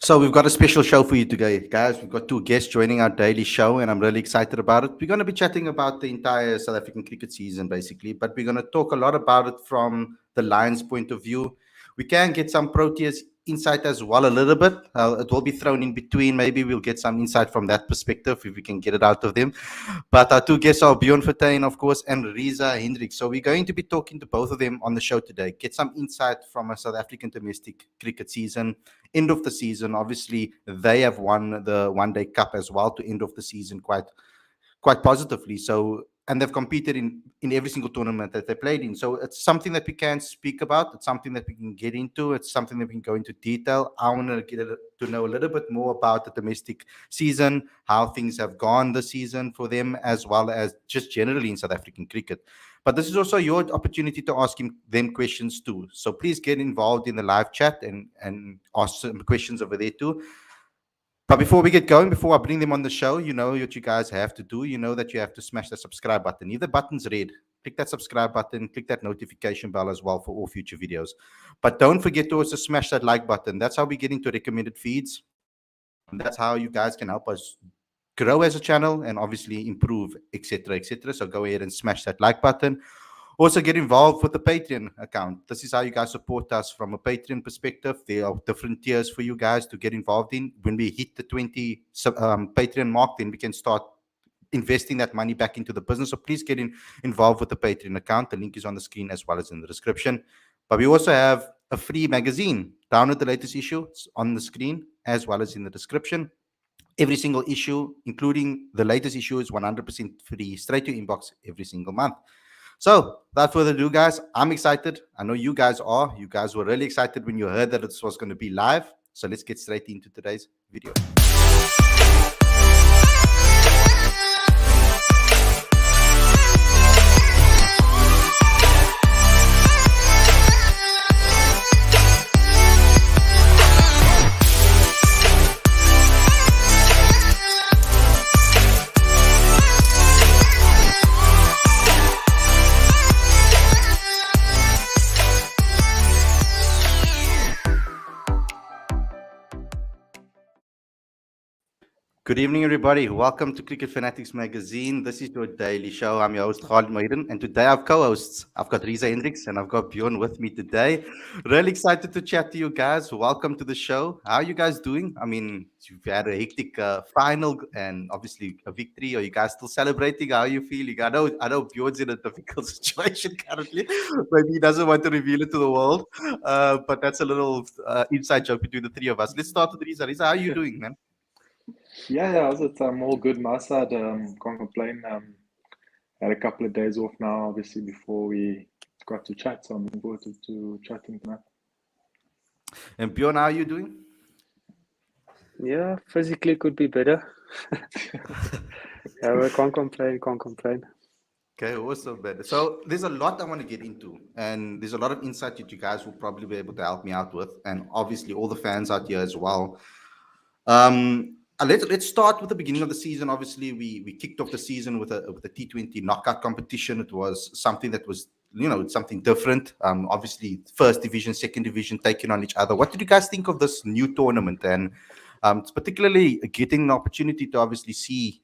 So we've got a special show for you today, guys. We've got two guests joining our daily show, and I'm really excited about it. We're going to be chatting about the entire South African cricket season, basically, but we're going to talk a lot about it from the Lions' point of view. We can get some Proteas insight as well, a little bit. It will be thrown in between. Maybe we'll get some insight from that perspective if we can get it out of them. But our two guests are Bjorn Fortuin, of course, and Reeza Hendricks. So we're going to be talking to both of them on the show today. Get some insight from a South African domestic cricket season. End of the season, obviously, they have won the One Day Cup as well to end of the season quite positively. So, and they've competed in every single tournament that they played in. So it's something that we can speak about. It's something that we can get into. It's something that we can go into detail. I want to get to know a little bit more about the domestic season, how things have gone this season for them, as well as just generally in South African cricket. But this is also your opportunity to ask them questions too. So please get involved in the live chat and ask some questions over there too. But before we get going, before I bring them on the show, you know what you guys have to do. You know that you have to smash the subscribe button. If the button's red, click that subscribe button, click that notification bell as well for all future videos. But don't forget to also smash that like button. That's how we get into recommended feeds. That's how you guys can help us grow as a channel and obviously improve, etc., etc. So go ahead and smash that like button. Also get involved with the Patreon account. This is how you guys support us from a Patreon perspective. There are different tiers for you guys to get involved in. When we hit the 20 Patreon mark, then we can start investing that money back into the business. So please get involved with the Patreon account. The link is on the screen as well as in the description. But we also have a free magazine. Download the latest issue. It's on the screen as well as in the description. Every single issue, including the latest issue, is 100% free, straight to your inbox every single month. So, without further ado, guys, I'm excited. I know you guys are. You guys were really excited when you heard that this was going to be live. So, let's get straight into today's video. Good evening, everybody. Welcome to Cricket Fanatics Magazine. This is your daily show. I'm your host, Khalid, and today I have co-hosts. I've got Reeza Hendricks and I've got Bjorn with me today. Really excited to chat to you guys. Welcome to the show. How are you guys doing? I mean, you've had a hectic final and obviously a victory. Are you guys still celebrating? How are you feeling? I know Bjorn's in a difficult situation currently. Maybe he doesn't want to reveal it to the world. But that's a little inside joke between the three of us. Let's start with Reeza. Reeza, how are you doing, man? Yeah, it's all good my side. Can't complain. Had a couple of days off now, obviously, before we got to chat. So I'm looking forward to chatting tonight. And Bjorn, how are you doing? Yeah, physically could be better. Yeah, we can't complain. Okay, awesome, man. So there's a lot I want to get into, and there's a lot of insight that you guys will probably be able to help me out with, and obviously all the fans out here as well. Let's start with the beginning of the season. Obviously, we kicked off the season with a T20 Knockout competition. It was something that was, something different. Obviously, first division, second division taking on each other. What did you guys think of this new tournament? And particularly getting the opportunity to obviously see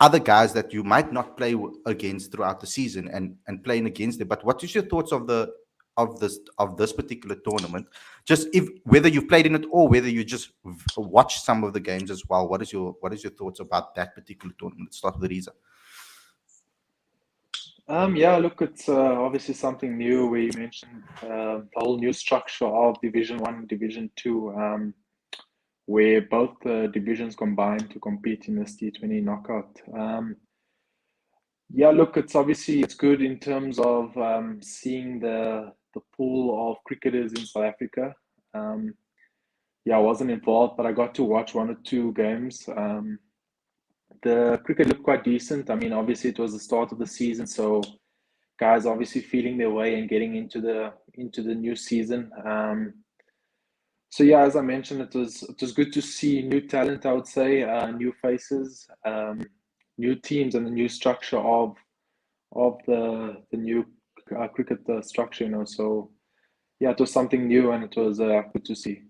other guys that you might not play against throughout the season and playing against them. But what is your thoughts of this particular tournament? Just whether you've played in it or whether you just watch some of the games as well. What is your thoughts about that particular tournament? Let's start with Reeza. Yeah, look, it's obviously something new. We mentioned the whole new structure of Division 1 and Division 2, where both the divisions combine to compete in this T20 Knockout. Yeah, look, it's good in terms of seeing the pool of cricketers in South Africa. Yeah, I wasn't involved, but I got to watch one or two games. The cricket looked quite decent. I mean, obviously it was the start of the season, so guys obviously feeling their way and getting into the new season. So yeah, as I mentioned, it was good to see new talent. I would say new faces, new teams, and the new structure of the new cricket structure. So yeah, it was something new, and it was good to see.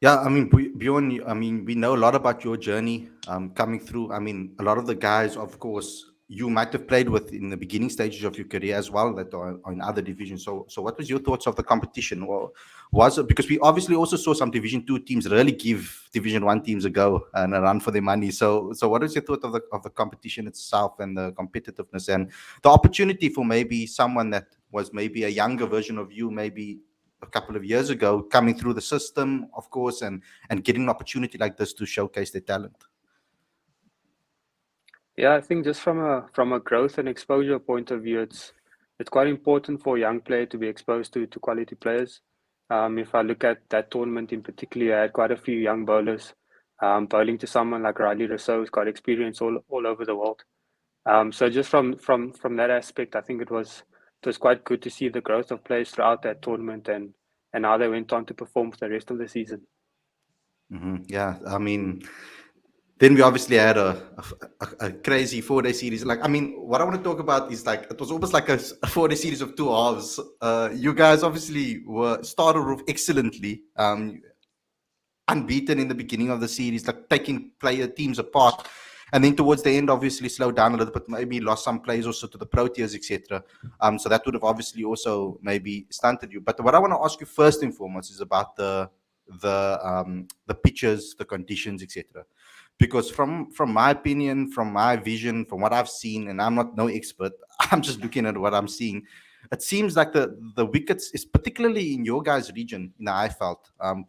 Yeah, I mean, Bjorn, I mean, we know a lot about your journey coming through. I mean, a lot of the guys, of course, you might have played with in the beginning stages of your career as well, that are in other divisions. So what was your thoughts of the competition? Well, was it because we obviously also saw some Division Two teams really give Division One teams a go and a run for their money. So what was your thought of the competition itself and the competitiveness and the opportunity for maybe someone that was maybe a younger version of you, maybe a couple of years ago, coming through the system, of course, and getting an opportunity like this to showcase their talent? Yeah, I think just from a growth and exposure point of view, it's quite important for a young player to be exposed to quality players. If I look at that tournament in particular, I had quite a few young bowlers. Bowling to someone like Riley Rousseau, who's got experience all over the world. So just from that aspect, I think it was quite good to see the growth of players throughout that tournament and how they went on to perform for the rest of the season. Yeah, I mean, then we obviously had a crazy 4-day series. Like, I mean, what I want to talk about is like, it was almost like a 4-day series of two halves. You guys obviously started off excellently, unbeaten in the beginning of the series, like taking player teams apart. And then towards the end, obviously slowed down a little bit, maybe lost some players also to the Proteas, etc. So that would have obviously also maybe stunted you. But what I want to ask you first and foremost is about the pitches, the conditions, etc. Because from my opinion, from my vision, from what I've seen, and I'm not no expert, I'm just looking at what I'm seeing. It seems like the wickets is particularly in your guys' region, in the IFL,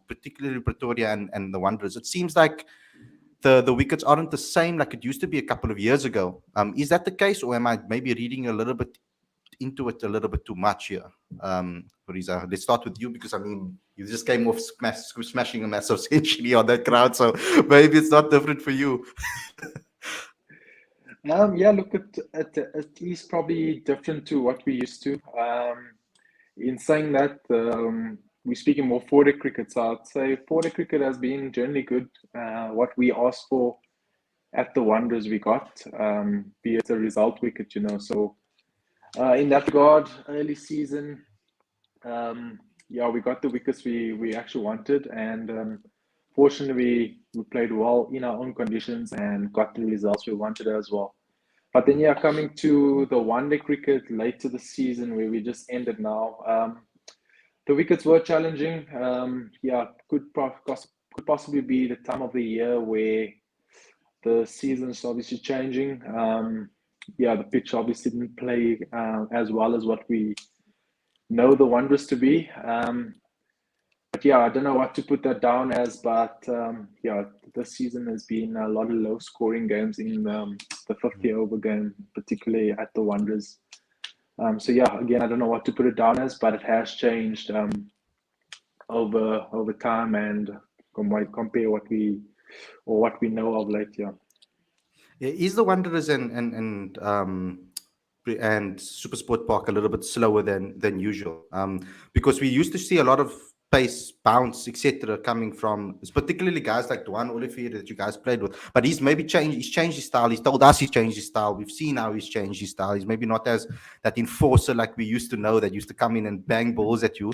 particularly Pretoria and the Wanderers. It seems like the wickets aren't the same like it used to be a couple of years ago. Is that the case, or am I maybe reading a little bit into it a little bit too much here? Reeza, let's start with you because I mean you just came off smashing a massive century on that crowd, so maybe it's not different for you. Yeah, look, it is probably different to what we used to. In saying that, we're speaking more four-day cricket, so I'd say four-day cricket has been generally good. What we asked for at the Wanderers we got, be it a result wicket, you know. So in that regard, early season, yeah, we got the wickets we actually wanted, and fortunately we played well in our own conditions and got the results we wanted as well. But then, yeah, coming to the one-day cricket late to the season where we just ended now, the wickets were challenging. Yeah, could possibly be the time of the year where the season's obviously changing. Yeah, the pitch obviously didn't play as well as what we know the Wanderers to be. But yeah, I don't know what to put that down as, but yeah, this season has been a lot of low scoring games in the 50 over game, particularly at the Wanderers. So yeah, again, I don't know what to put it down as, but it has changed over time and compare what we know of late. Yeah. Yeah, is the Wanderers and Super Sport Park a little bit slower than usual? Because we used to see a lot of pace, bounce, etc., coming from, particularly guys like Duan Olivier that you guys played with. But he's maybe changed. He's changed his style. He's told us he's changed his style. We've seen how he's changed his style. He's maybe not as that enforcer like we used to know, that used to come in and bang balls at you.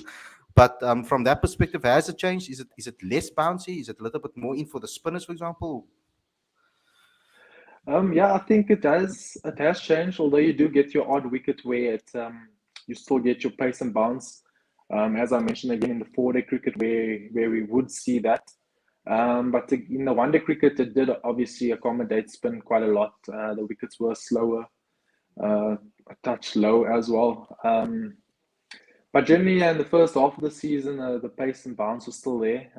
But from that perspective, has it changed? Is it less bouncy? Is it a little bit more in for the spinners, for example? Yeah, I think it does. It has changed, although you do get your odd wicket where you still get your pace and bounce. As I mentioned again in the four-day cricket, where we would see that. But in the one-day cricket, it did obviously accommodate spin quite a lot. The wickets were slower, a touch low as well. But generally, in the first half of the season, the pace and bounce was still there.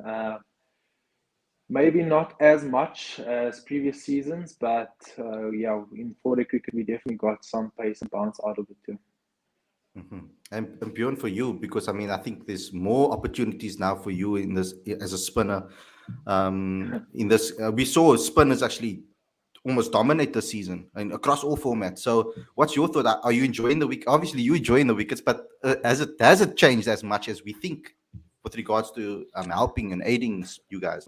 Maybe not as much as previous seasons, but yeah, in four-day cricket, we definitely got some pace and bounce out of it too. And Bjorn, for you, because I mean, I think there's more opportunities now for you in this as a spinner. In this, we saw spinners actually almost dominate the season and across all formats. So, what's your thought? Are you enjoying the week? Obviously, you enjoying the wickets, but has it changed as much as we think with regards to helping and aiding you guys?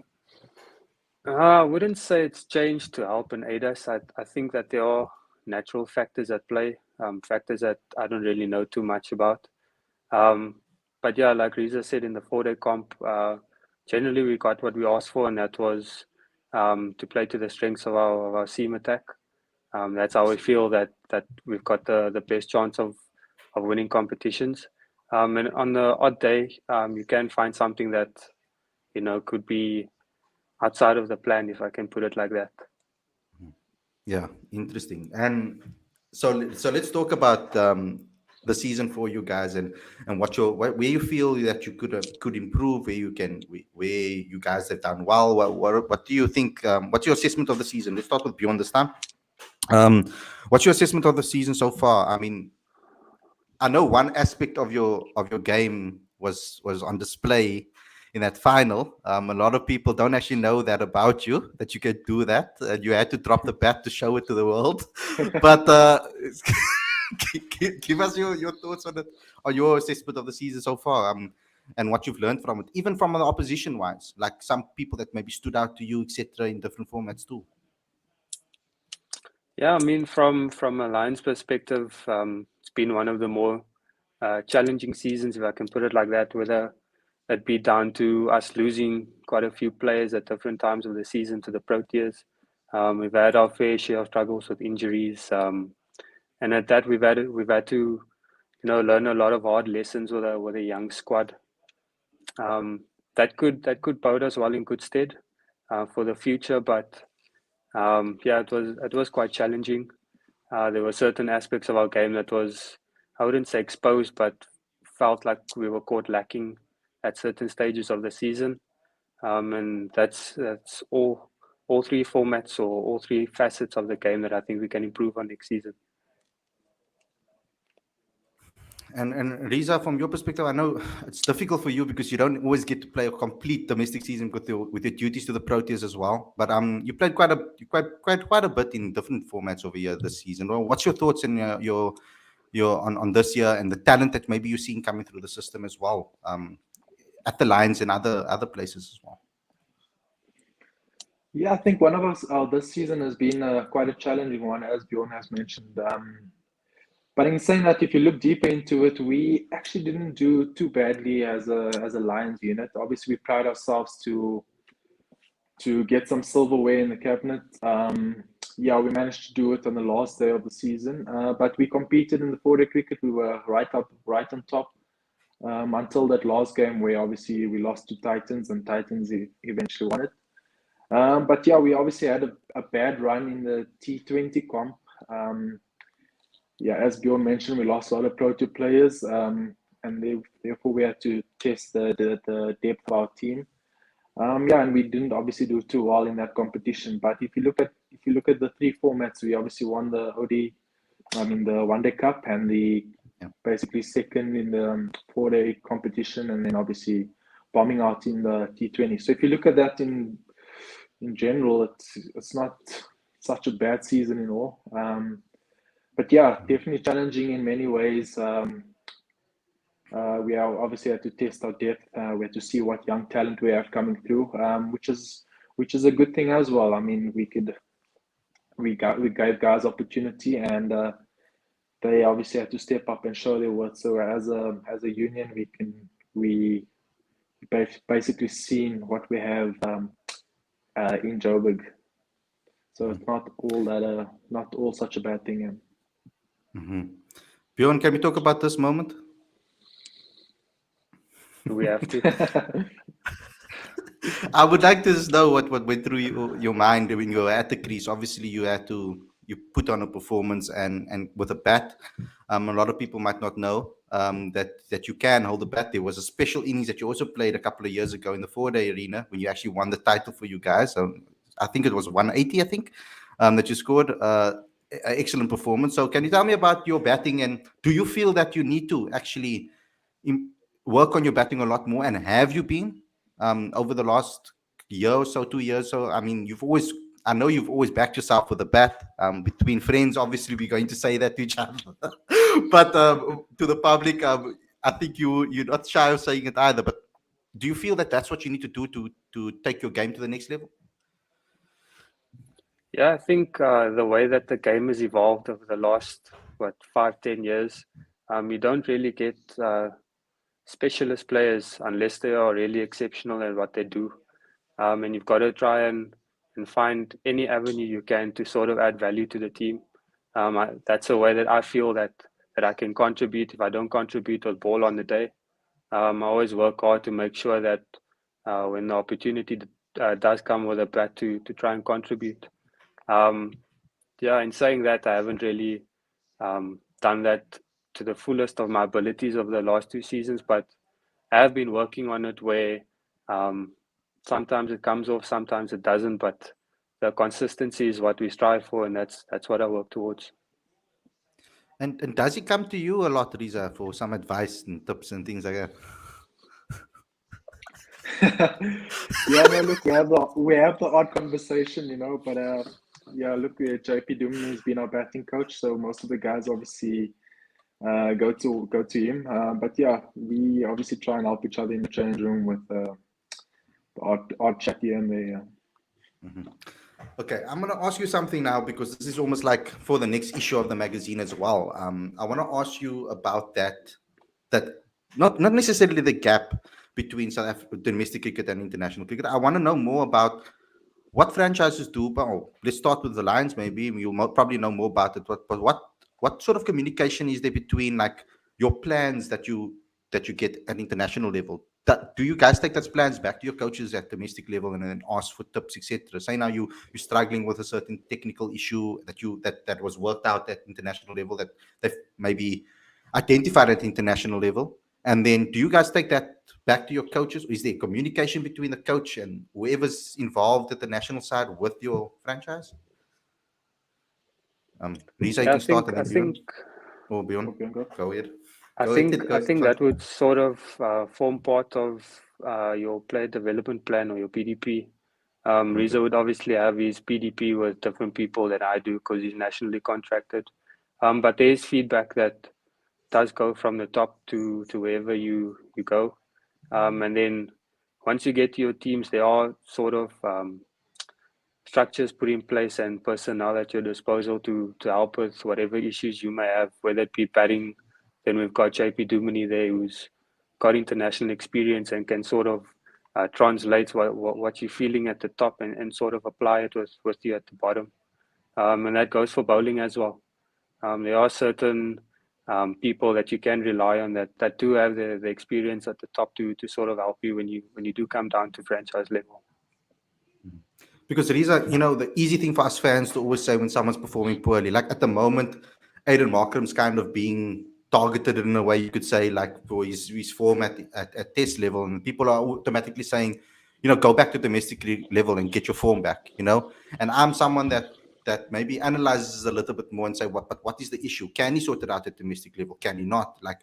I wouldn't say it's changed to help and aid us. I think that there are natural factors at play, factors that I don't really know too much about. But yeah, like Reeza said, in the four-day comp, generally we got what we asked for, and that was to play to the strengths of our seam attack. That's how we feel that we've got the best chance of winning competitions. And on the odd day, you can find something that could be outside of the plan, if I can put it like that. Yeah, interesting. And so let's talk about the season for you guys, and where you feel that you could improve, where you guys have done well. What do you think? What's your assessment of the season? Let's start with Bjorn this time. What's your assessment of the season so far? I mean, I know one aspect of your game was on display in that final. A lot of people don't actually know that about you, that you could do that. You had to drop the bat to show it to the world. But give us your thoughts on it, on your assessment of the season so far, and what you've learned from it, even from the opposition wise, like some people that maybe stood out to you, etc., in different formats too. Yeah, I mean, from a Lions perspective, it's been one of the more challenging seasons, if I can put it like that, whether it be down to us losing quite a few players at different times of the season to the Proteas. We've had our fair share of struggles with injuries, and at that we've had to learn a lot of hard lessons with a young squad. That could bode us well in good stead for the future, but yeah, it was quite challenging. There were certain aspects of our game that was, I wouldn't say exposed, but felt like we were caught lacking at certain stages of the season. And that's all three formats or all three facets of the game that I think we can improve on next season. And Reeza, from your perspective, I know it's difficult for you because you don't always get to play a complete domestic season with your duties to the Proteas as well. But you played quite a bit in different formats over here this season. Well, what's your thoughts and your on this year and the talent that maybe you're seeing coming through the system as well, at the Lions and other places as well? Yeah, I think one of us this season has been quite a challenging one, as Bjorn has mentioned. But in saying that, if you look deeper into it, we actually didn't do too badly as a Lions unit. Obviously, we pride ourselves to get some silverware in the cabinet. Yeah, we managed to do it on the last day of the season, but we competed in the 4-day cricket. We were right on top until that last game where obviously we lost to Titans, and Titans eventually won it. But yeah, we obviously had a bad run in the T20 comp. Yeah, as Bjorn mentioned, we lost a lot of Pro Tour players, and therefore we had to test the depth of our team. Yeah, and we didn't obviously do too well in that competition. But if you look at the three formats, we obviously won the the 1-day cup, and basically second in the 4-day competition, and then obviously bombing out in the T20. So if you look at that in general, it's not such a bad season in all. But yeah, definitely challenging in many ways. We obviously had to test our depth. We had to see what young talent we have coming through, which is a good thing as well. I mean, we gave guys opportunity, and they obviously had to step up and show their worth. So as a union, we basically seen what we have in Joburg. So it's not all such a bad thing. Yeah. Mm-hmm. Bjorn, can we talk about this moment? Do we have to? I would like to just know what went through your mind when you were at the crease. Obviously, you put on a performance and with a bat. A lot of people might not know that you can hold the bat. There was a special innings that you also played a couple of years ago in the 4-day arena when you actually won the title for you guys. I think it was 180. I think that you scored. Excellent performance. So, can you tell me about your batting, and do you feel that you need to actually work on your batting a lot more, and have you been over the last year or so, 2 years? So, I mean, I know you've always backed yourself with a bat. Between friends, obviously, we're going to say that to each other, but to the public, I think you're not shy of saying it either. But do you feel that that's what you need to do to take your game to the next level? Yeah, I think the way that the game has evolved over the last 5-10 years, you don't really get specialist players unless they are really exceptional at what they do. And you've got to try and find any avenue you can to sort of add value to the team. That's a way that I feel that I can contribute. If I don't contribute with ball on the day, I always work hard to make sure that when the opportunity does come with a bat to try and contribute. Yeah, in saying that, I haven't really done that to the fullest of my abilities over the last 2 seasons, but I have been working on it where sometimes it comes off, sometimes it doesn't, but the consistency is what we strive for, and that's what I work towards. And does he come to you a lot, Reeza, for some advice and tips and things like that? Yeah, no, look, we have the odd conversation, but yeah, look, JP Dumini has been our batting coach, so most of the guys obviously go to him. But yeah, we obviously try and help each other in the change room with the odd chat here and there. Mm-hmm. Okay, I'm going to ask you something now because this is almost like for the next issue of the magazine as well. I want to ask you about that not necessarily the gap between South Africa domestic cricket and international cricket. I want to know more about what franchises do. But let's start with the Lions. Maybe you'll probably know more about it. But what sort of communication is there between like your plans that you get at international level? Do you guys take those plans back to your coaches at domestic level and then ask for tips, etc.? Say now you're struggling with a certain technical issue that was worked out at international level that they've maybe identified at international level, and then do you guys take that back to your coaches? Is there communication between the coach and whoever's involved at the national side with your franchise? Reeza, you can start, and then Bjorn. Or Bjorn, go ahead. I think that would sort of form part of your player development plan or your PDP. Reeza would obviously have his PDP with different people than I do because he's nationally contracted. But there is feedback that does go from the top to wherever you go. And then once you get to your teams, there are sort of structures put in place and personnel at your disposal to help with whatever issues you may have, whether it be batting. Then we've got JP Dumini there who's got international experience and can sort of translate what you're feeling at the top and sort of apply it with you at the bottom. And that goes for bowling as well. There are certain people that you can rely on that do have the experience at the top to sort of help you when you do come down to franchise level. Because Reeza, the easy thing for us fans to always say when someone's performing poorly, like at the moment, Aiden Markram's kind of being targeted in a way you could say, like for his form at test level, and people are automatically saying, go back to domestic league level and get your form back, And I'm someone that maybe analyzes a little bit more and say, what is the issue? Can he sort it out at domestic level? Can he not? Like,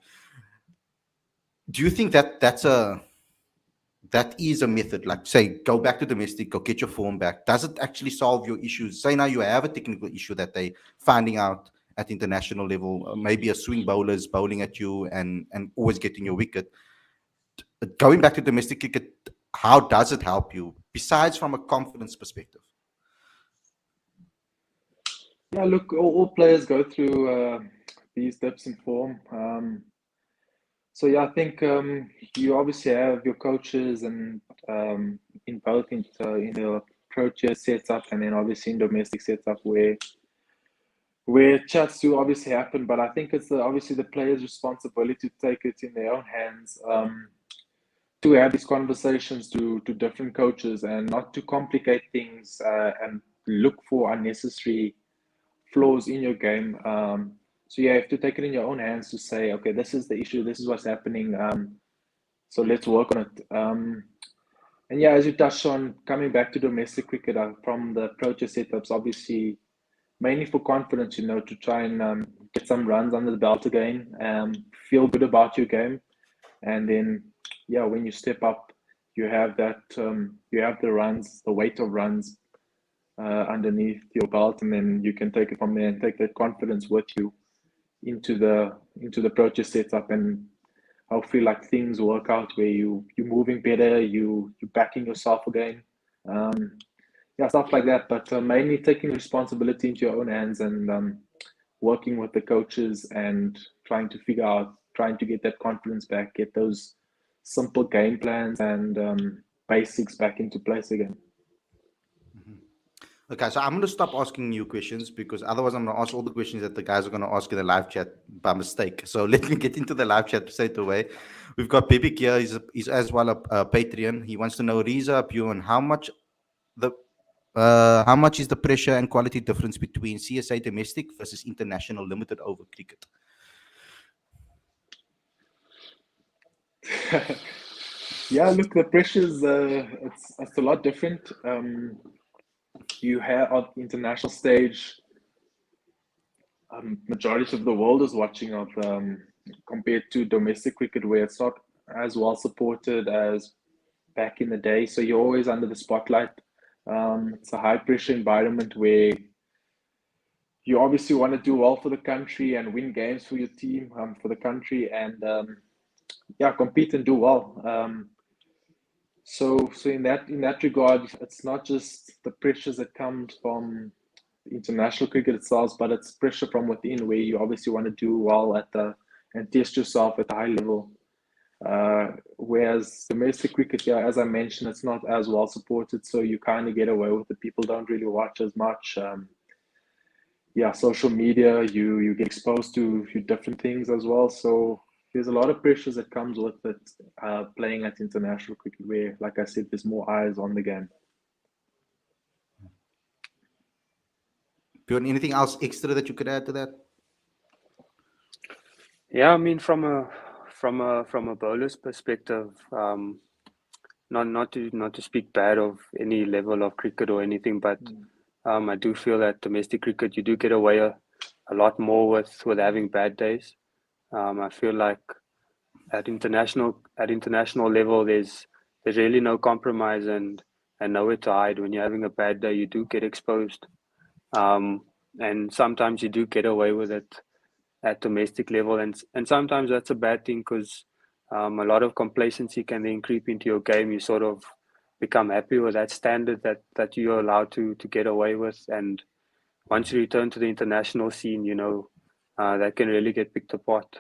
do you think that is a method, like say, go back to domestic, go get your form back? Does it actually solve your issues? Say now you have a technical issue that they finding out at international level, maybe a swing bowler is bowling at you and always getting your wicket. Going back to domestic cricket, how does it help you, besides from a confidence perspective? Yeah, look, all players go through these dips in form. So yeah, I think you obviously have your coaches and in both in the Protea setup and then obviously in domestic setup where chats do obviously happen, but I think it's obviously the players' responsibility to take it in their own hands, to have these conversations to different coaches and not to complicate things and look for unnecessary flaws in your game. So you have to take it in your own hands to say, okay, this is the issue, this is what's happening. So let's work on it. And yeah, as you touched on, coming back to domestic cricket from the Protea setups, obviously mainly for confidence, to try and get some runs under the belt again, feel good about your game, and then yeah, when you step up, you have that, you have the runs, the weight of runs underneath your belt, and then you can take it from there and take that confidence with you into the Protea setup, and I'll feel like things work out where you're moving better, you're backing yourself again. Yeah, stuff like that. But mainly taking responsibility into your own hands and working with the coaches and trying to get that confidence back, get those simple game plans and basics back into place again. Okay, so I'm going to stop asking you questions because otherwise I'm going to ask all the questions that the guys are going to ask in the live chat by mistake. So let me get into the live chat straight away. We've got Bibik here. He's as well a Patreon. He wants to know, Reeza, Bjorn, how much is the pressure and quality difference between CSA domestic versus international limited over cricket? Yeah, look, the pressures, it's a lot different. You have on the international stage, majority of the world is watching of compared to domestic cricket where it's not as well supported as back in the day. So you're always under the spotlight. It's a high pressure environment where you obviously want to do well for the country and win games for your team, for the country, and yeah, compete and do well. So in that regard, it's not just the pressures that comes from international cricket itself, but it's pressure from within where you obviously want to do well and test yourself at a high level. Whereas domestic cricket, yeah, as I mentioned, it's not as well supported, so you kind of get away with it. People don't really watch as much. Yeah, social media, you get exposed to different things as well. So there's a lot of pressures that comes with it, playing at international cricket where, like I said, there's more eyes on the game. Bjorn, anything else extra that you could add to that? Yeah, I mean, from a bowler's perspective, not to speak bad of any level of cricket or anything, but I do feel that domestic cricket you do get away a lot more with having bad days. I feel like at international level, there's really no compromise and nowhere to hide. When you're having a bad day, you do get exposed, and sometimes you do get away with it at domestic level, and sometimes that's a bad thing because a lot of complacency can then creep into your game. You sort of become happy with that standard that you're allowed to get away with, and once you return to the international scene, that can really get picked apart.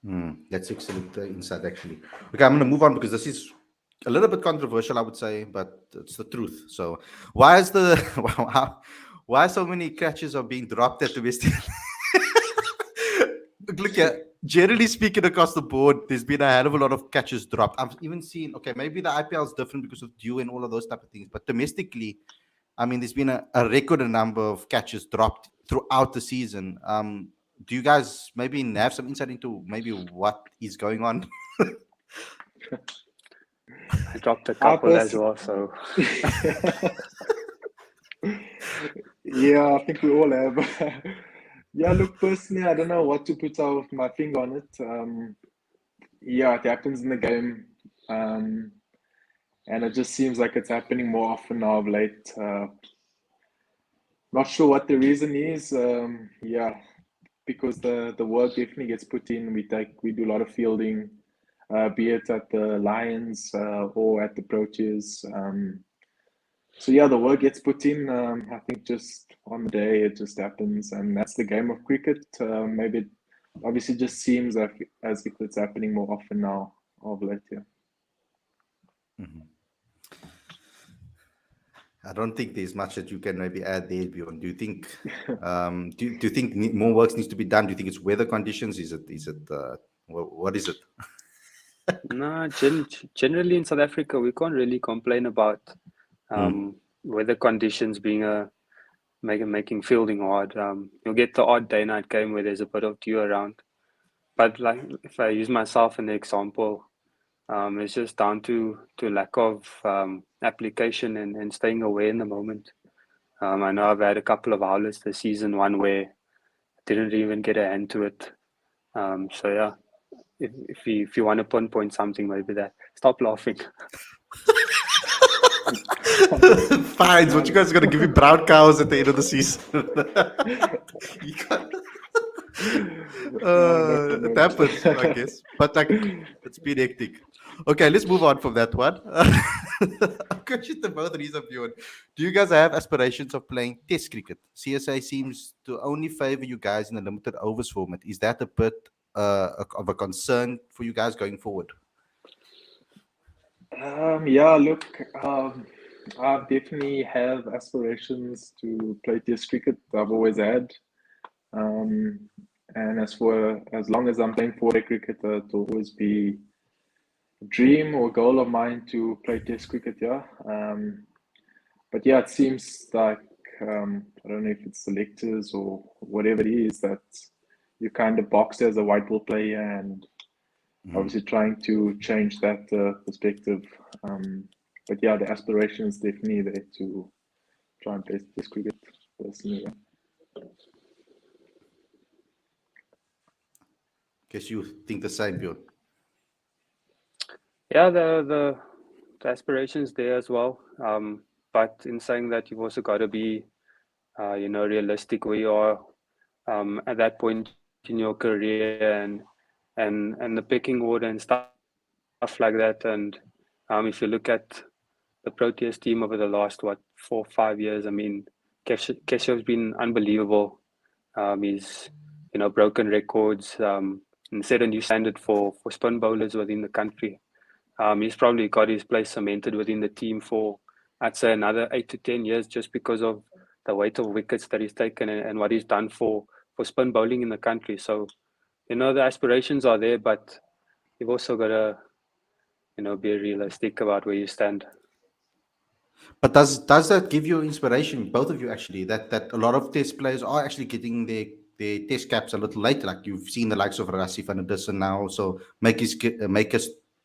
That's excellent insight, actually. Okay, I'm going to move on because this is a little bit controversial, I would say, but it's the truth. So, why is why so many catches are being dropped at domestic? Look at, generally speaking, across the board, there's been a hell of a lot of catches dropped. I've even seen, okay, maybe the IPL is different because of due and all of those type of things, but domestically, I mean, there's been a record number of catches dropped throughout the season. Do you guys maybe have some insight into maybe what is going on? I dropped a couple as well, so. Yeah, I think we all have. Yeah, look, personally, I don't know what to put my finger on it. Yeah, it happens in the game. And it just seems like it's happening more often now of late. Not sure what the reason is. Yeah, because the work definitely gets put in. We do a lot of fielding, be it at the Lions or at the Proteas. So yeah, the work gets put in. I think just on the day it just happens, and that's the game of cricket. Maybe it obviously just seems as if it's happening more often now of late. Yeah. I don't think there's much that you can maybe add there, Bjorn. Do you think? Do you think more work needs to be done? Do you think it's weather conditions? Is it? What is it? No, generally in South Africa, we can't really complain about weather conditions being making fielding hard. You'll get the odd day-night game where there's a bit of dew around, but like if I use myself in the example, it's just down to lack of application and staying away in the moment. I know I've had a couple of howlers this season, one where I didn't even get a hand to it. So yeah, if you want to pinpoint something, maybe that. Stop laughing. Fines. What you guys are gonna give me brown cows at the end of the season? It happens, I guess. But like, it's been hectic. Okay, let's move on from that one. A question to both Reeza and Bjorn. Do you guys have aspirations of playing Test cricket? CSA seems to only favor you guys in the limited overs format. Is that a bit of a concern for you guys going forward? Yeah, look, I definitely have aspirations to play Test cricket. I've always had. Um, and as long as I'm playing 4-day cricket, it'll always be a dream or goal of mine to play Test cricket. Yeah. But yeah, it seems like I don't know if it's selectors or whatever it is that you kind of boxed as a white ball player, and obviously trying to change that perspective. But yeah, the aspiration is definitely there to try and play Test cricket personally. Yeah. Guess you think the same, Bjorn. Yeah, the aspirations there as well. But in saying that, you've also got to be, realistic where you are at that point in your career, and the pecking order and stuff like that. And if you look at the Proteas team over the last 4 or 5 years, I mean, Keshav's been unbelievable. He's broken records and set a new standard for spin bowlers within the country. He's probably got his place cemented within the team for, I'd say, another 8 to 10 years, just because of the weight of wickets that he's taken and what he's done for spin bowling in the country. So, the aspirations are there, but you've also got to, be realistic about where you stand. But does that give you inspiration, both of you actually, that a lot of test players are actually getting their test caps a little later? Like you've seen the likes of Rasif and Addison now, so make us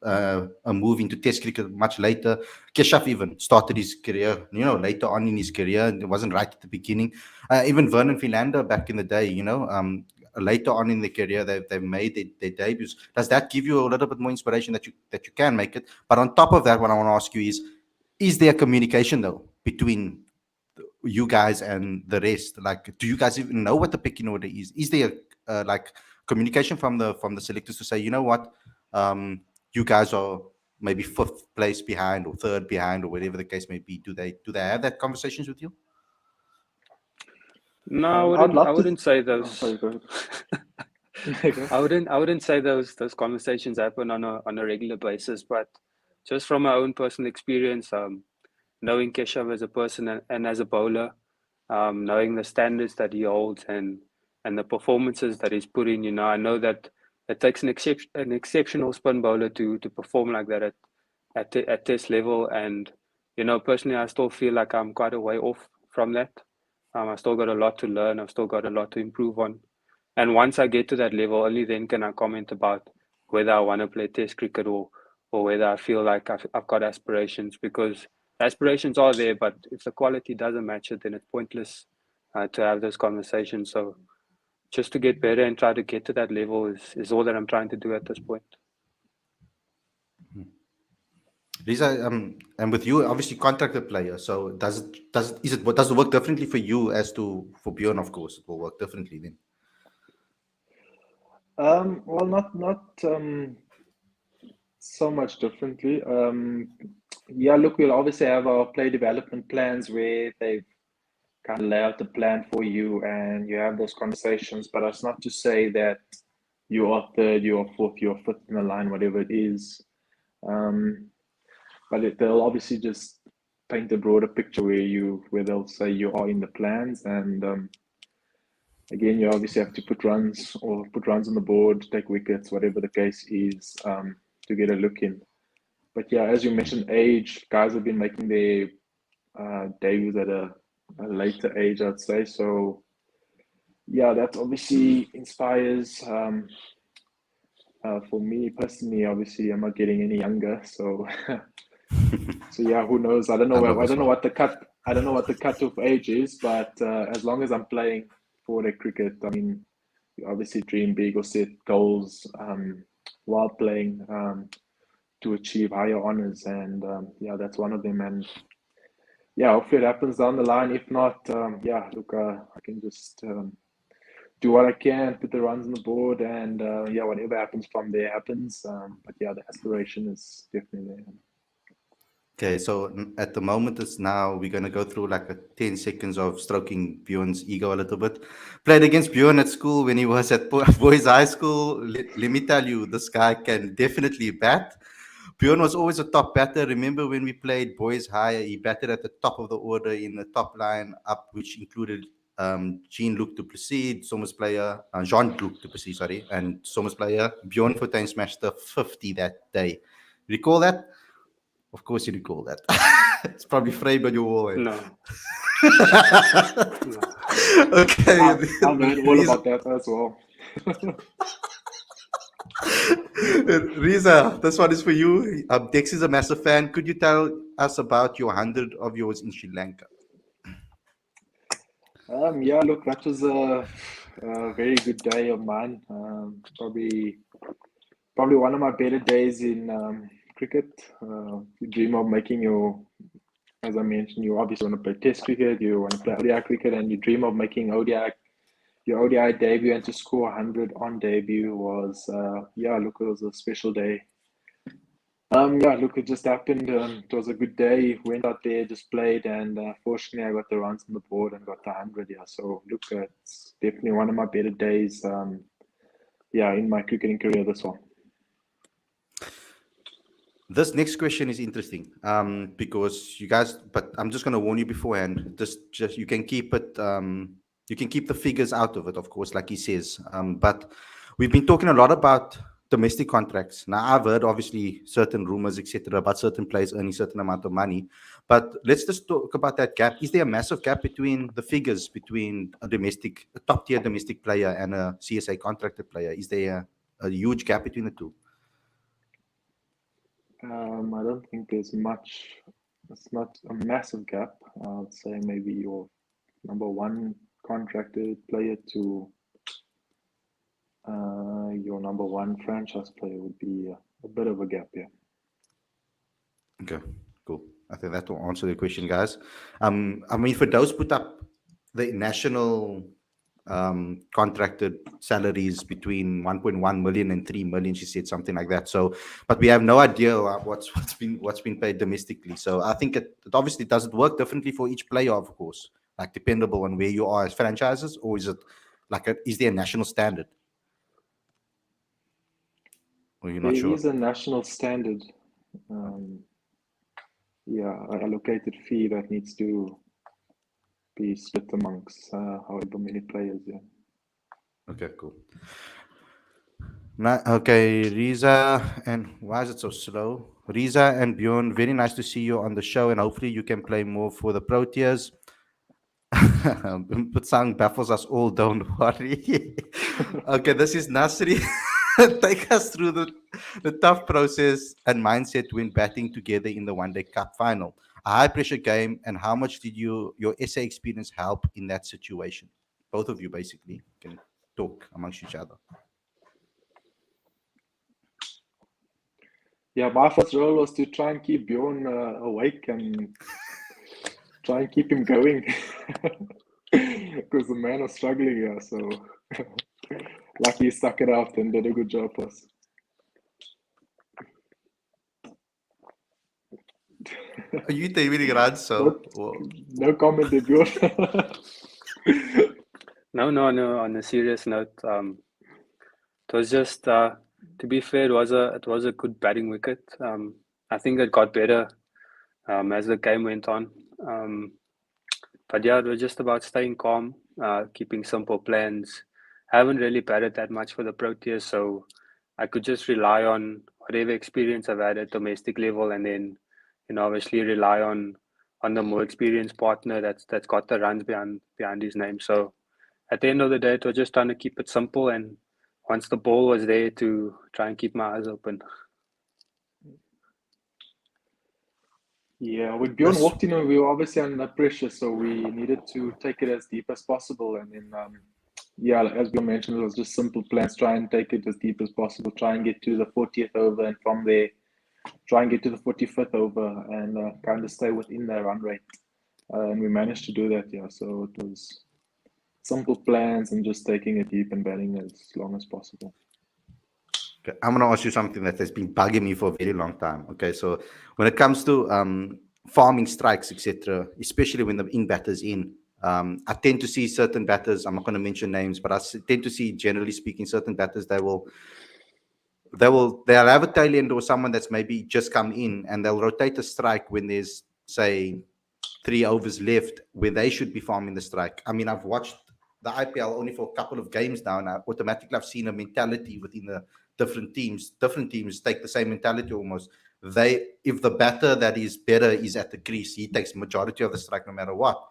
a move into test cricket much later. Keshav even started his career, later on in his career, and it wasn't right at the beginning. Even Vernon Philander back in the day, later on in their career, they've made their debuts. Does that give you a little bit more inspiration that you can make it? But on top of that, what I want to ask you is there communication though between you guys and the rest? Like, do you guys even know what the pecking order is? Is there like communication from the selectors to say, you know what, you guys are maybe fifth place behind or third behind or whatever the case may be? Do they have that conversations with you? No, I'd love I to. wouldn't say Oh, those. sorry, go ahead. I wouldn't say those conversations happen on a regular basis, but just from my own personal experience, knowing Keshav as a person and as a bowler, knowing the standards that he holds and the performances that he's put in, I know that it takes an exceptional spin bowler to perform like that at this level. And personally, I still feel like I'm quite a way off from that. I still got a lot to learn. I've still got a lot to improve on. And once I get to that level, only then can I comment about whether I want to play Test cricket or whether I feel like I've got aspirations, because aspirations are there, but if the quality doesn't match it, then it's pointless to have those conversations. So just to get better and try to get to that level is all that I'm trying to do at this point. Reeza, and with you, obviously contracted player. So does it work differently for you as to for Bjorn? Of course, it will work differently then. Well, not so much differently. Yeah, look, we'll obviously have our play development plans where they kind of lay out the plan for you and you have those conversations. But that's not to say that you are third, you are fourth, you are fifth in the line, whatever it is. But they'll obviously just paint a broader picture where they'll say you are in the plans, and again, you obviously have to put runs on the board, take wickets, whatever the case is, to get a look in. But yeah, as you mentioned, age, guys have been making their debuts at a later age, I'd say. So yeah, that obviously inspires. For me personally, obviously, I'm not getting any younger, so so yeah, who knows? I don't know. I don't know what the cutoff age is, but as long as I'm playing for the cricket, I mean, you obviously dream big or set goals while playing to achieve higher honors, and yeah, that's one of them. And yeah, hopefully it happens down the line. If not, yeah, look, I can just do what I can, put the runs on the board, and yeah, whatever happens from there happens. But yeah, the aspiration is definitely there. Okay, so at the moment it's now we're gonna go through like a 10 seconds of stroking Bjorn's ego a little bit. Played against Bjorn at school when he was at boys high school. Let me tell you, this guy can definitely bat. Bjorn was always a top batter. Remember when we played boys high, he batted at the top of the order in the top line up, which included Jean-Luc Duplessis, Somers player, Jean-Luc Duplessis, sorry, and Somers player. Bjorn Fortuin smashed the 50 that day. Recall that? Of course you recall that. It's probably framed on your wall. Eh? No. No. Okay. I've heard all about that as well. Reeza, this one is for you. Dex is a massive fan. Could you tell us about your 100 of yours in Sri Lanka? Yeah, look, that was a very good day of mine. Probably one of my better days in cricket. You dream of making your, as I mentioned, you obviously want to play Test cricket, you want to play ODI cricket, and you dream of making your ODI debut, and to score 100 on debut was, yeah, look, it was a special day. Yeah, look, it just happened. It was a good day. Went out there, just played, and fortunately, I got the runs on the board and got the 100. Yeah, so look, it's definitely one of my better days. Yeah, in my cricketing career, this one. This next question is interesting because you guys, but I'm just going to warn you beforehand. Just you can keep it. You can keep the figures out of it, of course, like he says. But we've been talking a lot about domestic contracts. Now, I've heard obviously certain rumors, etc., about certain players earning certain amount of money. But let's just talk about that gap. Is there a massive gap between the figures between a top tier domestic player and a CSA contracted player? Is there a huge gap between the two? I don't think there's much. It's not a massive gap. I would say maybe your number one contracted player to your number one franchise player would be a bit of a gap, yeah. Okay, cool. I think that will answer the question, guys. I mean, for those put up the national contracted salaries between 1.1 million and 3 million, she said something like that. So, but we have no idea what's been paid domestically. So I think it obviously doesn't work differently for each player, of course, like dependable on where you are as franchises, or is it like is there a national standard? Or you're not There sure? is a national standard, yeah, allocated fee that needs to be split amongst however many players, yeah. Okay, cool. Okay, Reeza, and why is it so slow? Reeza and Bjorn, very nice to see you on the show, and hopefully you can play more for the Proteas. Putsang baffles us all, don't worry. Okay, this is Nasri. Take us through the tough process and mindset when batting together in the One Day Cup final. A high pressure game, and how much did your SA experience help in that situation? Both of you basically can talk amongst each other. Yeah, my first role was to try and keep Bjorn awake and try and keep him going because the man was struggling here. So lucky he stuck it out and did a good job for us. You really run so. No comment, Bjorn. No. On a serious note, it was just to be fair, it was a good batting wicket. I think it got better as the game went on. But yeah, it was just about staying calm, keeping simple plans. I haven't really batted that much for the Proteas, so I could just rely on whatever experience I've had at domestic level, and then obviously rely on the more experienced partner that's got the runs behind his name. So at the end of the day, it was just trying to keep it simple, and once the ball was there, to try and keep my eyes open. Yeah, when Bjorn walked in, we were obviously under pressure, so we needed to take it as deep as possible. And then, yeah, as Bjorn mentioned, it was just simple plans: try and take it as deep as possible, try and get to the 40th over, and from there, try and get to the 45th over, and kind of stay within their run rate. And we managed to do that, yeah. So it was simple plans and just taking it deep and batting as long as possible. Okay, I'm going to ask you something that has been bugging me for a very long time. Okay, so when it comes to farming strikes, etc., especially when the in batter's in, I tend to see certain batters. I'm not going to mention names, but tend to see, generally speaking, certain batters they'll have a tail end or someone that's maybe just come in, and they'll rotate a strike when there's, say, 3 overs left, where they should be farming the strike. I mean, I've watched the IPL only for a couple of games now, and automatically I've seen a mentality within the different teams. Different teams take the same mentality almost. If the batter that is better is at the crease, he takes majority of the strike no matter what.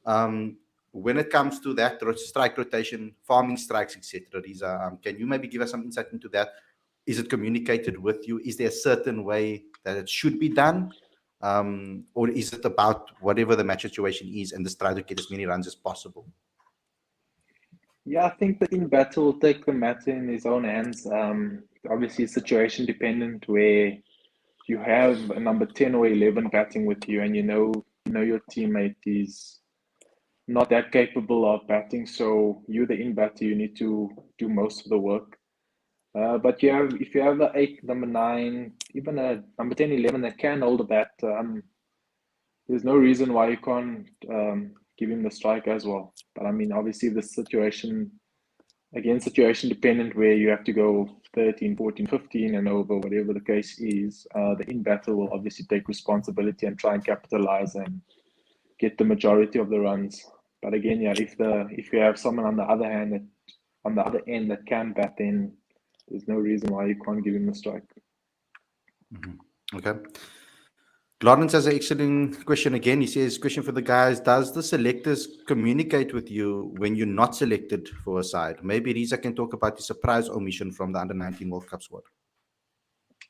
When it comes to that strike rotation, farming strikes, etc., can you maybe give us some insight into that? Is it communicated with you? Is there a certain way that it should be done? Or is it about whatever the match situation is and just try to get as many runs as possible? Yeah, I think the in batter will take the matter in his own hands. Obviously, situation dependent, where you have a number 10 or 11 batting with you, and you know your teammate is not that capable of batting, so you, the in batter, you need to do most of the work. But if you have the 8, number 9, even a number 10, 11 that can hold a bat, there's no reason why you can't give him the strike as well. But I mean, obviously, the situation dependent, where you have to go 13, 14, 15 and over, whatever the case is, the in batter will obviously take responsibility and try and capitalize and get the majority of the runs. But again, yeah, if you have someone on the other end that can bat, then there's no reason why you can't give him the strike. Mm-hmm. Okay. Lawrence has an excellent question again. He says, question for the guys: does the selectors communicate with you when you're not selected for a side? Maybe Reeza can talk about the surprise omission from the Under-19 World Cup squad.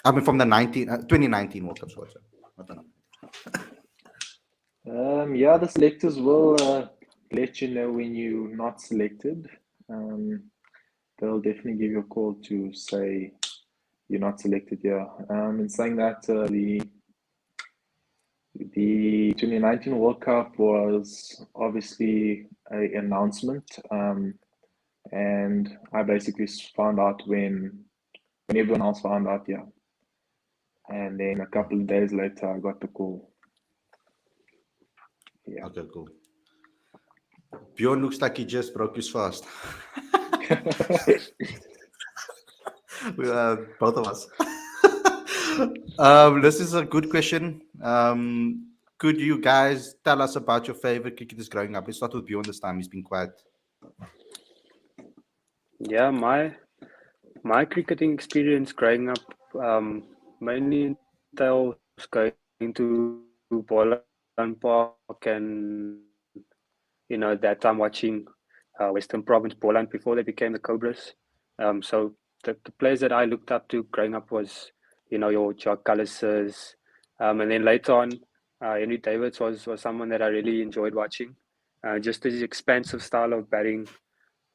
I mean, from the 2019 World Cup squad. I don't know. Yeah, the selectors will let you know when you're not selected. They'll definitely give you a call to say you're not selected. Yeah. In saying that, the 2019 World Cup was obviously an announcement, and I basically found out when everyone else found out. Yeah. And then a couple of days later, I got the call. Yeah. Okay, cool. Bjorn looks like he just broke his fast. Both of us. This is a good question. Could you guys tell us about your favorite cricketers growing up? Let's start with Bjorn this time. He's been quiet. Yeah, my cricketing experience growing up mainly entails going to Boland Park and that time watching Western Province Boland before they became the Cobras. So the players that I looked up to growing up was your Jock Cullises, and then later on Henry Davids was someone that I really enjoyed watching. Just his expansive style of batting.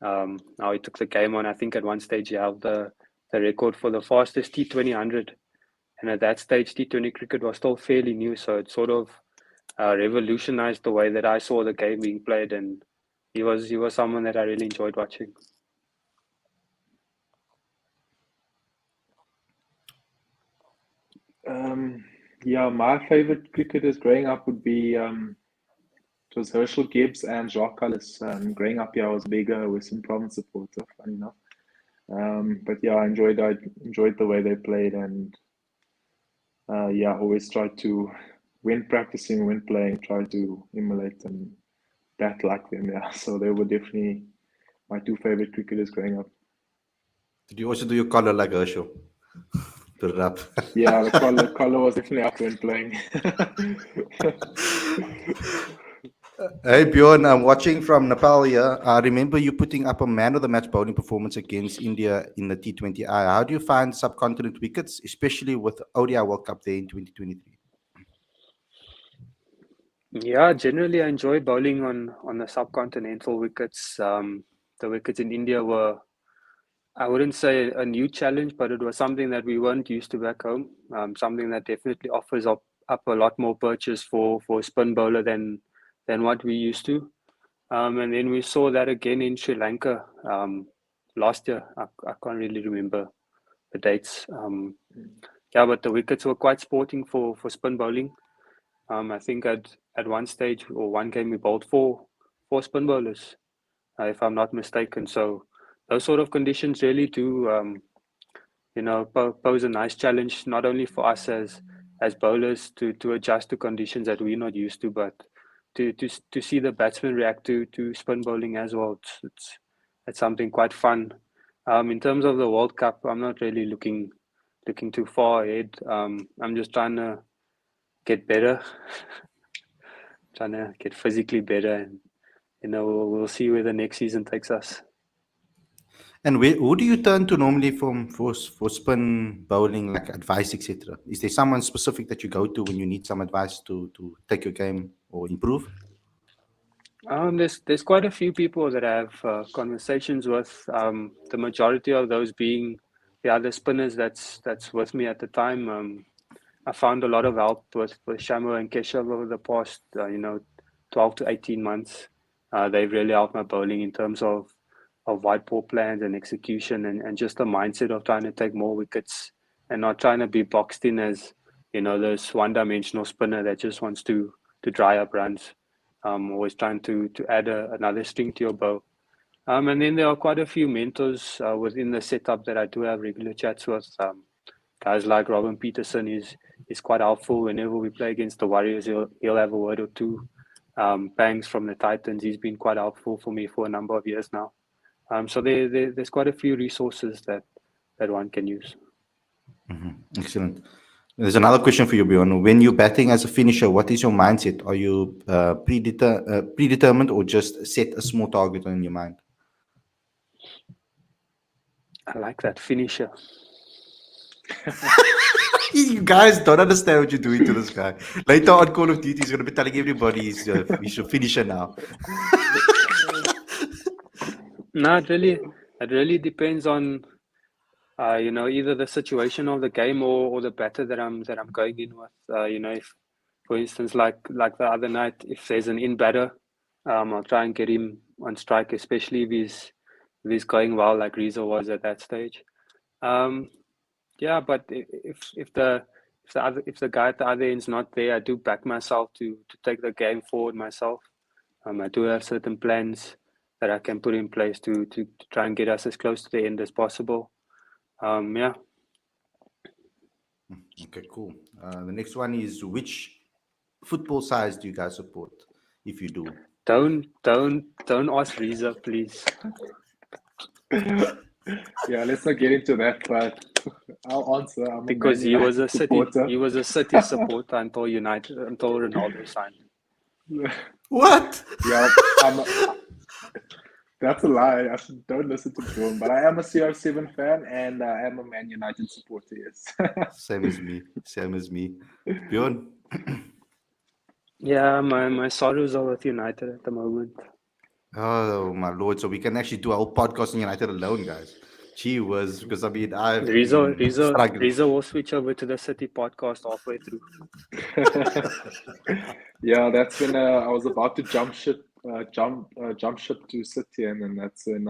How he took the game on. I think at one stage he held the record for the fastest T20 100, and at that stage T20 cricket was still fairly new, so it sort of revolutionized the way that I saw the game being played, and he was someone that I really enjoyed watching. Yeah, my favorite cricketers growing up would be it was Herschel Gibbs and Jacques Cullis. Growing up here, I was a bigger Western Province supporter, funny enough. But yeah, I enjoyed the way they played, and yeah, always tried to, when practicing, when playing, try to emulate and bat like them. Yeah, so they were definitely my 2 favorite cricketers growing up. Did you also do your collar like Herschel? Put it up. Yeah, the collar was definitely up when playing. Hey Bjorn, I'm watching from Nepal here. I remember you putting up a man of the match bowling performance against India in the T20I. How do you find subcontinent wickets, especially with ODI World Cup there in 2023? Yeah, generally I enjoy bowling on the subcontinental wickets. The wickets in India were, I wouldn't say a new challenge, but it was something that we weren't used to back home. Something that definitely offers up a lot more purchase for a spin bowler than what we used to. And then we saw that again in Sri Lanka last year. I can't really remember dates. But the wickets were quite sporting for spin bowling. I think at one stage or one game we bowled four spin bowlers, if I'm not mistaken. So those sort of conditions really do, pose a nice challenge not only for us as bowlers to adjust to conditions that we're not used to, but to see the batsmen react to spin bowling as well. It's something quite fun. In terms of the World Cup, I'm not really looking too far ahead. I'm just trying to get better, trying to get physically better, and we'll see where the next season takes us. And who do you turn to normally for spin bowling, like advice, etc.? Is there someone specific that you go to when you need some advice to take your game or improve? There's quite a few people that I have conversations with. The majority of those being the other spinners that's with me at the time. I found a lot of help with Shamo and Keshav over the past 12 to 18 months. They've really helped my bowling in terms of white ball plans and execution, and just the mindset of trying to take more wickets and not trying to be boxed in as this one-dimensional spinner that just wants to dry up runs. Always trying to add another string to your bow. And then there are quite a few mentors within the setup that I do have regular chats with. Guys like Robin Peterson is quite helpful whenever we play against the Warriors. He'll have a word or two. Bangs from the Titans, he's been quite helpful for me for a number of years now. So there's quite a few resources that one can use. Mm-hmm. Excellent. There's another question for you, Bjorn. When you're batting as a finisher, what is your mindset? Are you predetermined or just set a small target in your mind? I like that finisher. You guys don't understand what you're doing to this guy. Later on Call of Duty, he's going to be telling everybody he's a finisher now. No, it really depends on either the situation of the game or the batter that I'm going in with. If, for instance, like the other night, if there's an in batter, I'll try and get him on strike, especially if he's going well, like Reeza was at that stage. But if the guy at the other end's not there, I do back myself to take the game forward myself. I do have certain plans that I can put in place to try and get us as close to the end as possible. Okay, cool. The next one is, which football size do you guys support, if you do? Don't ask Reeza, please. Yeah, let's not get into that, but I'll answer. Because he was a City supporter until Ronaldo signed. What? Yeah, that's a lie. Don't listen to Bjorn, but I am a CR7 fan and I am a Man United supporter, yes. Same as me. Bjorn? Yeah, my sorrows are with United at the moment. Oh, my Lord. So we can actually do a whole podcast on United alone, guys. Gee whiz, because Reeza will switch over to the City podcast halfway through. Yeah, that's when I was about to jump ship to City, and then that's when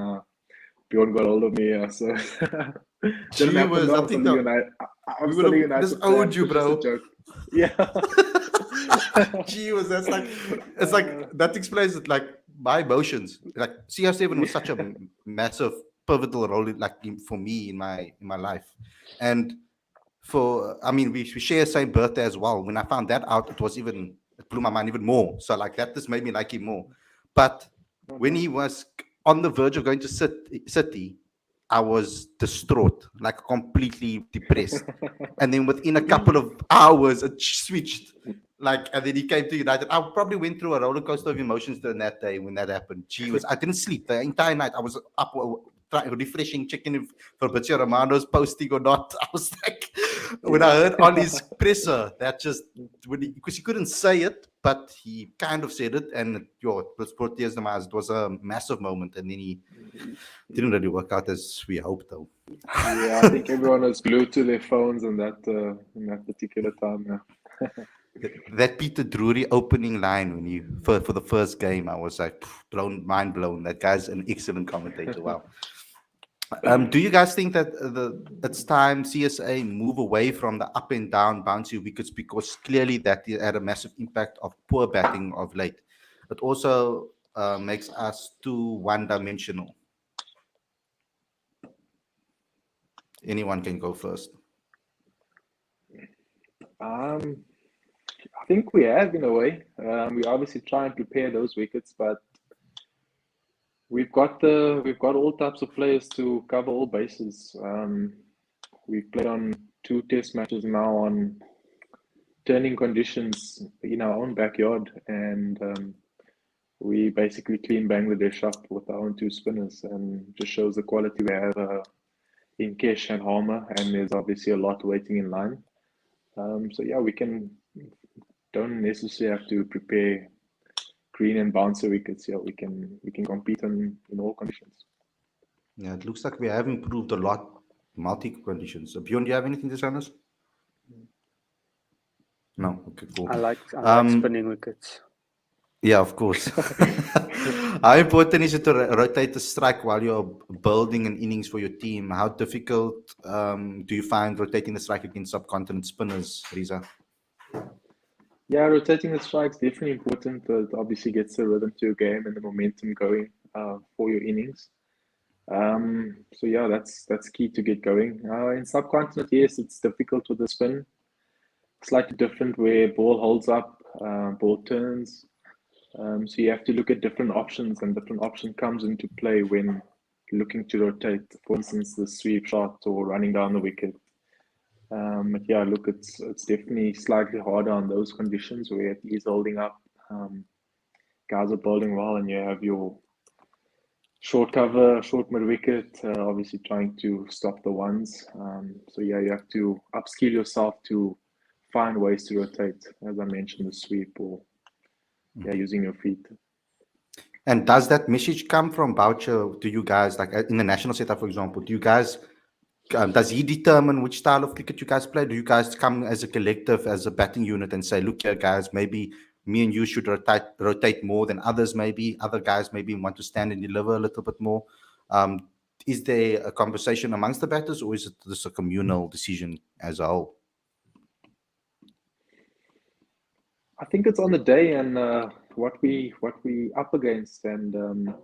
Bjorn got hold of me. So Gee whiz, I think I'm still a United just owed you, bro. Yeah. Gee whiz, it's like that explains it. Like my emotions. Like CR7 was such a massive pivotal role, for me in my life, and we share the same birthday as well. When I found that out, it blew my mind even more. So like that just made me like him more. But when he was on the verge of going to City, I was distraught, like completely depressed. And then within a couple of hours, it switched. And then he came to United. I probably went through a roller coaster of emotions during that day when that happened. I didn't sleep the entire night. I was up refreshing, checking if Fabrizio Romano's posting or not. I was like, when I heard Ollie's presser, because he couldn't say it, but he kind of said it, and it was a massive moment, and then he didn't really work out as we hoped, though. Yeah, I think everyone was glued to their phones in that particular time. Yeah. That Peter Drury opening line when for the first game, I was like mind blown. That guy's an excellent commentator. Wow. Do you guys think that it's time CSA move away from the up and down bouncy wickets, because clearly that had a massive impact of poor batting of late? It also makes us too one-dimensional. Anyone can go first. I think we have, in a way. We obviously try and prepare those wickets, but we've got all types of players to cover all bases. We've played on 2 test matches now on turning conditions in our own backyard, and we basically clean Bangladesh up with our own 2 spinners, and just shows the quality we have in Kesh and Harmer, and there's obviously a lot waiting in line. So yeah, we don't necessarily have to prepare green and bouncer wickets. Yeah, we can compete in all conditions. Yeah, it looks like we have improved a lot, multi conditions. So Bjorn, do you have anything to say on this? No. Okay, cool. I like spinning wickets. Yeah, of course. How important is it to rotate the strike while you're building an innings for your team? How difficult do you find rotating the strike against subcontinent spinners, Reeza? Yeah, rotating the strike is definitely important. It obviously gets the rhythm to your game and the momentum going for your innings. So yeah, that's key to get going. In subcontinent, yes, it's difficult with the spin. Slightly different where ball holds up, ball turns. So you have to look at different options, and different option comes into play when looking to rotate. For instance, the sweep shot or running down the wicket. But yeah, look, it's definitely slightly harder on those conditions where it is holding up. Guys are bowling well, and you have your short cover, short mid wicket, obviously trying to stop the ones. So yeah, you have to upskill yourself to find ways to rotate, as I mentioned, the sweep or using your feet. And does that message come from Boucher to you guys, like in the national setup, for example? Do you guys, does he determine which style of cricket you guys play? Do you guys come as a collective, as a batting unit, and say, look here, guys, maybe me and you should rotate more than others, maybe other guys maybe want to stand and deliver a little bit more? Is there a conversation amongst the batters, or is it just a communal decision as a whole? I think it's on the day and what we up against, and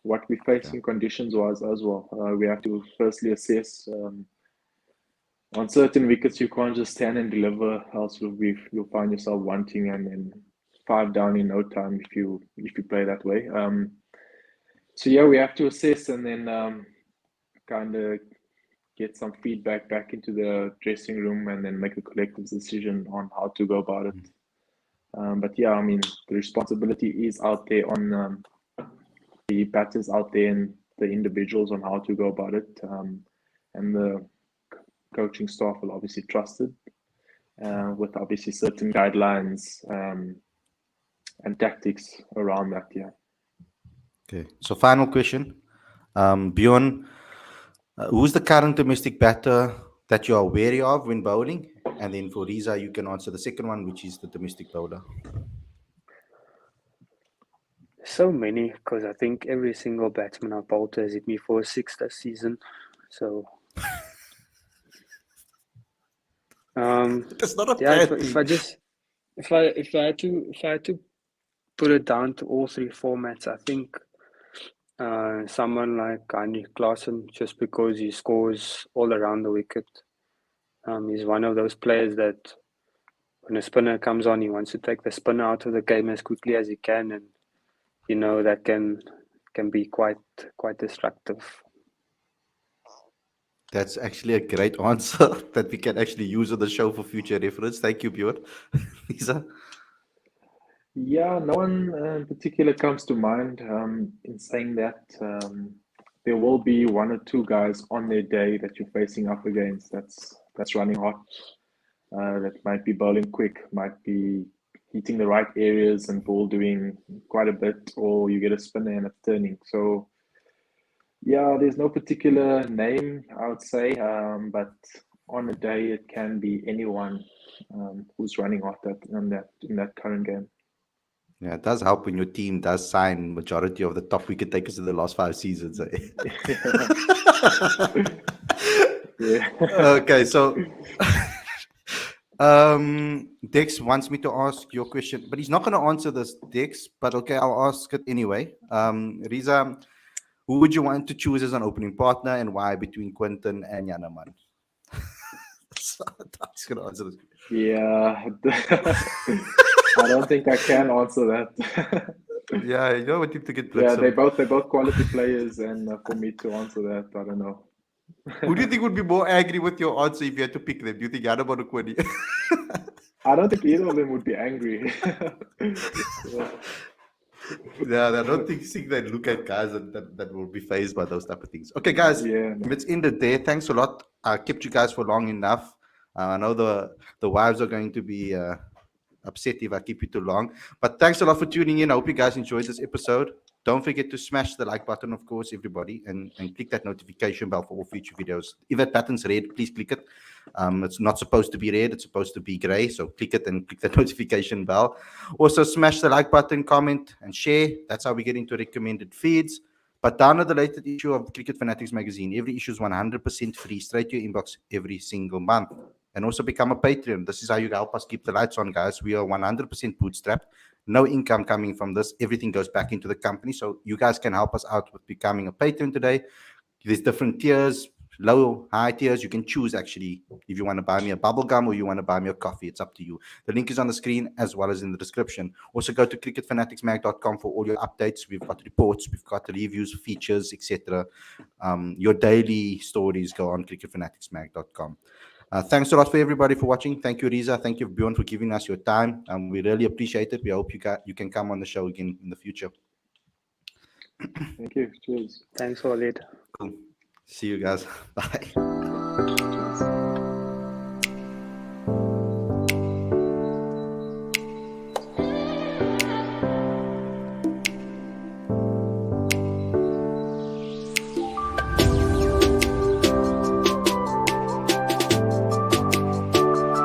what we're facing conditions wise as well. We have to firstly assess. On certain wickets, you can't just stand and deliver, else you'll find yourself wanting and then 5 down in no time if you play that way. So yeah, we have to assess and then kind of get some feedback back into the dressing room and then make a collective decision on how to go about it. But yeah, I mean, the responsibility is out there on the batters out there and the individuals on how to go about it. And the coaching staff will obviously trust it with obviously certain guidelines and tactics around that. Yeah. Okay. So final question, Bjorn, who's the current domestic batter that you are wary of when bowling? And then for Reeza, you can answer the second one, which is the domestic bowler. So many, because I think every single batsman I've bowled has hit me for a 6 this season. So That's not a yeah, bad if I had to put it down to all 3 formats, I think someone like Heinrich Klaasen, just because he scores all around the wicket. He's one of those players that when a spinner comes on, he wants to take the spinner out of the game as quickly as he can, and you know that can be quite destructive. That's actually a great answer that we can actually use on the show for future reference. Thank you, Bjorn. Reeza? Yeah, no one in particular comes to mind in saying that. There will be 1 or 2 guys on their day that you're facing up against that's running hot. That might be bowling quick, might be hitting the right areas and ball doing quite a bit, or you get a spinner and it's turning. So yeah, there's no particular name, I would say, but on a day it can be anyone who's running hot in that current game. Yeah, it does help when your team does sign majority of the top wicket takers in the last 5 seasons. Eh? Yeah. Okay, so Dex wants me to ask your question, but he's not going to answer this, Dex. But okay, I'll ask it anyway. Reeza, who would you want to choose as an opening partner, and why between Quinton and Yanaman? So, Doc's going to answer this. Yeah. I don't think I can answer that. Yeah, you don't want him to get Yeah, blitzed. they're both quality players, and for me to answer that, I don't know. Who do you think would be more angry with your answer if you had to pick them? Do you think Yanaman or Quinny? I don't think either of them would be angry. Yeah, I don't think they look at guys that will be phased by those type of things. Okay, guys, Yeah, no. let's end it there. Thanks a lot. I kept you guys for long enough. I know the wives are going to be upset if I keep you too long. But thanks a lot for tuning in. I hope you guys enjoyed this episode. Don't forget to smash the like button, of course, everybody, and click that notification bell for all future videos. If that button's red, please click it. It's not supposed to be red. It's supposed to be gray. So click it and click the notification bell. Also, smash the like button, comment, and share. That's how we get into recommended feeds. But download the latest issue of Cricket Fanatics magazine. Every issue is 100% free, straight to your inbox every single month. And also become a Patreon. This is how you help us keep the lights on, guys. We are 100% bootstrapped. No income coming from this. Everything goes back into the company. So you guys can help us out with becoming a Patreon today. There's different tiers, low, high tiers. You can choose, actually, if you want to buy me a bubble gum or you want to buy me a coffee. It's up to you. The link is on the screen as well as in the description. Also, go to cricketfanaticsmag.com for all your updates. We've got reports, we've got reviews, features, etc. Your daily stories go on cricketfanaticsmag.com. Thanks a lot for everybody for watching. Thank you, Reeza. Thank you, Bjorn, for giving us your time. We really appreciate it. We hope you can come on the show again in the future. Thank you. Cheers. Thanks, Khalid. Cool. See you guys. Bye.